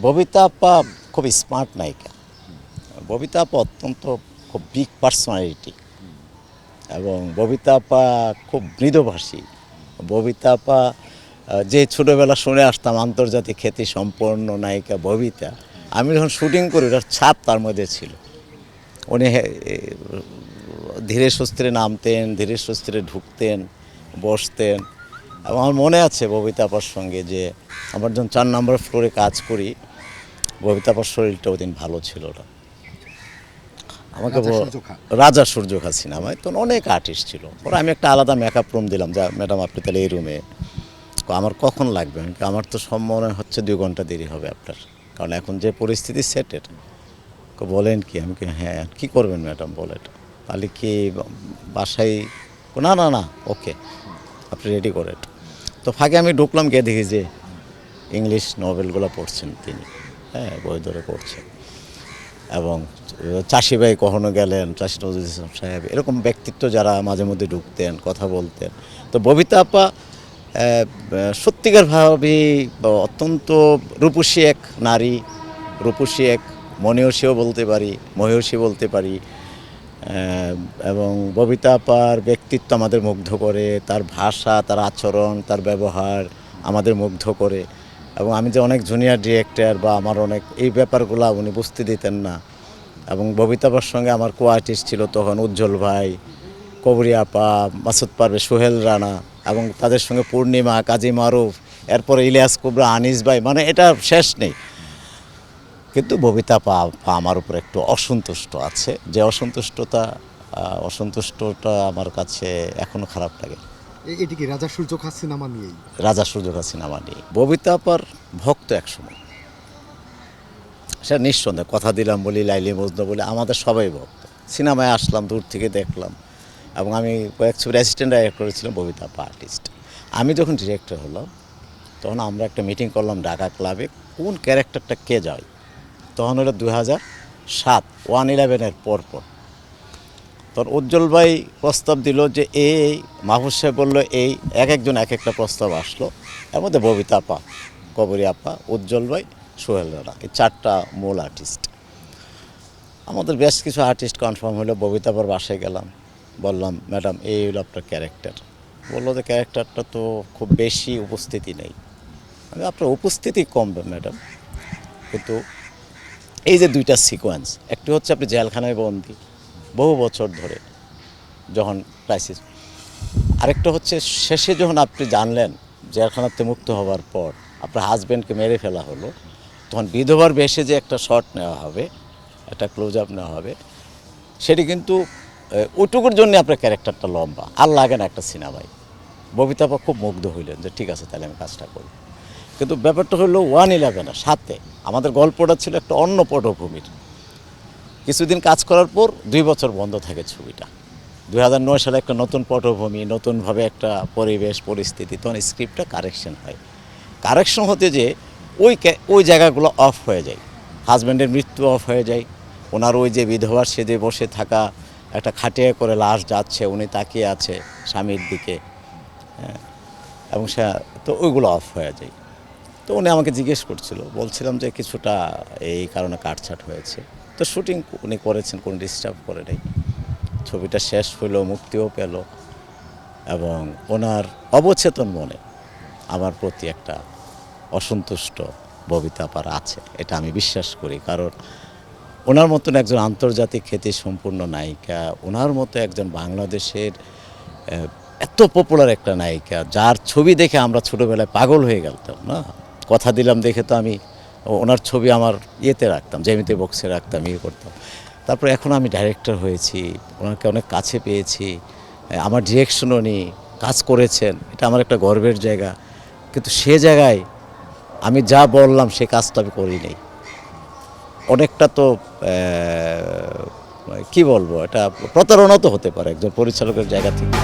ববিতা আপা খুব স্মার্ট নায়িকা। ববিতা আপা অত্যন্ত খুব বিগ পার্সোনালিটি এবং ববিতা আপা খুব মৃদুভাষী। ববিতা আপা যে ছোটোবেলা শুনে আসতাম আন্তর্জাতিক খ্যাতি সম্পন্ন নায়িকা ববিতা, আমি যখন শুটিং করি ওটার ছাপ তার মধ্যে ছিল। উনি ধীরে সুস্থিরে নামতেন, ধীরে সুস্থিরে ঢুকতেন, বসতেন। এবং আমার মনে আছে ববিতা আপার সঙ্গে যে আমার যখন 4 নম্বর ফ্লোরে কাজ করি, ববিতা আপার শরীরটা ওদিন ভালো ছিল না। আমাকে রাজা সূর্য খা সিনেমায় তখন অনেক আর্টিস্ট ছিল। পরে আমি একটা আলাদা মেকআপ রুম দিলাম, যা ম্যাডাম আপনি তাহলে এই রুমে। আমার কখন লাগবে? আমার তো সব মনে হচ্ছে 2 ঘন্টা দেরি হবে আপনার, কারণ এখন যে পরিস্থিতি সেটের। বলেন কি? আমি হ্যাঁ, কী করবেন ম্যাডাম বলেন? তাহলে কি বাসায়? না না না, ওকে, আপনি রেডি করেন। তো ফাঁকে আমি ঢুকলাম, গিয়ে দেখি যে ইংলিশ নভেলগুলো পড়ছেন তিনি, হ্যাঁ, বই ধরে পড়ছেন। এবং চাষি ভাই কখনো গেলেন, চাষি নজরুল ইসলাম সাহেব, এরকম ব্যক্তিত্ব যারা মাঝে মধ্যে ঢুকতেন, কথা বলতেন। তো ববিতা আপা সত্যিকারভাবে অত্যন্ত রূপসী এক নারী, রূপসী এক মনীয়সীও বলতে পারি, মহিষী বলতে পারি। এবং ববিতা আপার ব্যক্তিত্ব আমাদের মুগ্ধ করে, তার ভাষা, তার আচরণ, তার ব্যবহার আমাদের মুগ্ধ করে। এবং আমি যে অনেক জুনিয়র ডিরেক্টর বা আমার অনেক এই ব্যাপারগুলো উনি বুঝতে দিতেন না। এবং ববিতা আপার সঙ্গে আমার কো আর্টিস্ট ছিল তখন উজ্জ্বল ভাই, কবরী আপা, মাসুদ পারভেজ, সোহেল রানা, এবং তাদের সঙ্গে পূর্ণিমা, কাজী মারুফ, এরপরে ইলিয়াস কুবরা, আনিস ভাই, মানে এটা শেষ নেই। কিন্তু ববিতা আপা আমার উপর একটু অসন্তুষ্ট আছে, যে অসন্তুষ্টটা আমার কাছে এখনও খারাপ লাগে। এটি কি রাজা সূর্য খা সিনেমা নিয়েই? রাজা সূর্য খা সিনেমা নিয়ে ববিতা আপার ভক্ত একসময়, সেটা নিঃসন্দেহে। কথা দিলাম বলি, লাইলি মজনু বলি, আমাদের সবাই ভক্ত। সিনেমায় আসলাম, দূর থেকে দেখলাম, এবং আমি কয়েক ছবির অ্যাসিস্ট্যান্ট ডাইরেক্টর করেছিলাম, ববিতা আপা আর্টিস্ট। আমি যখন ডিরেক্টর হলাম তখন আমরা একটা মিটিং করলাম ঢাকা ক্লাবে, কোন ক্যারেক্টারটা কে যায়। তখন হলো 2007, 1/11-এর পরপর। তখন উজ্জ্বল ভাই প্রস্তাব দিল যে এই মাহফুজ সাহেব বললো এই, একজন এক একটা প্রস্তাব আসলো। এর মধ্যে ববিতা আপা, কবরী আপা, উজ্জ্বল ভাই, সোহেল রানা, এই 4টা মূল আর্টিস্ট। আমাদের বেশ কিছু আর্টিস্ট কনফার্ম হলো। ববিতা আপার বাসায় গেলাম, বললাম ম্যাডাম এই হলো আপনার ক্যারেক্টার। বললো যে ক্যারেক্টারটা তো খুব বেশি উপস্থিতি নেই। আপনার উপস্থিতি কম ম্যাডাম, কিন্তু এই যে 2টা সিকোয়েন্স, একটি হচ্ছে আপনি জেলখানায় বন্দি বহু বছর ধরে যখন ক্রাইসিস, আরেকটা হচ্ছে শেষে যখন আপনি জানলেন জেলখানাতে মুক্ত হওয়ার পর আপনার হাজব্যান্ডকে মেরে ফেলা হলো, তখন বিধবার বেশে যে একটা শট নেওয়া হবে, একটা ক্লোজ আপ নেওয়া হবে, সেটি কিন্তু ওইটুকুর জন্য আপনার ক্যারেক্টারটা লম্বা, আর লাগে না একটা সিনেমায়। ববিতা আপা খুব মুগ্ধ হইলেন যে ঠিক আছে তাহলে আমি কাজটা করি। কিন্তু ব্যাপারটা হলো 1/11-এর সাথে আমাদের গল্পটা ছিল একটা অন্য পটভূমির। কিছুদিন কাজ করার পর 2 বছর বন্ধ থাকে ছবিটা। 2009 সালে একটা নতুন পটভূমি, নতুনভাবে একটা পরিবেশ পরিস্থিতি, তখন স্ক্রিপ্টটা কারেকশন হয়। কারেকশন হতে যে ওই জায়গাগুলো অফ হয়ে যায়। হাজব্যান্ডের মৃত্যু অফ হয়ে যায়, ওনার ওই যে বিধবার সেজে বসে থাকা, একটা খাটিয়া করে লাশ যাচ্ছে, উনি তাকিয়ে আছে স্বামীর দিকে, হ্যাঁ, এবং সে তো ওইগুলো অফ হয়ে যায়। তো উনি আমাকে জিজ্ঞেস করছিল, বলছিলাম যে কিছুটা এই কারণে কাটছাট হয়েছে। তো শুটিং উনি করেছেন, কোনো ডিস্টার্ব করে নাই। ছবিটা শেষ হলো, মুক্তিও পেল, এবং ওনার অবচেতন মনে আমার প্রতি একটা অসন্তুষ্ট ববিতা আপার আছে, এটা আমি বিশ্বাস করি। কারণ ওনার মতন একজন আন্তর্জাতিক খ্যাতি সম্পূর্ণ নায়িকা, ওনার মতো একজন বাংলাদেশের এত পপুলার একটা নায়িকা, যার ছবি দেখে আমরা ছোটোবেলায় পাগল হয়ে গেলাম না। কথা দিলাম দেখে তো আমি ওনার ছবি আমার ইয়েতে রাখতাম, জ্যামিতি বক্সে রাখতাম, ইয়ে করতাম। তারপর এখন আমি ডাইরেক্টর হয়েছি, ওনাকে অনেক কাছে পেয়েছি, আমার ডিরেকশন উনি কাজ করেছেন, এটা আমার একটা গর্বের জায়গা। কিন্তু সে জায়গায় আমি যা বললাম সে কাজটা আমি করি নাই। অনেকটা তো কি বলবো, এটা প্রতারণা তো হতে পারে একজন পরিচালকের জায়গা থেকে।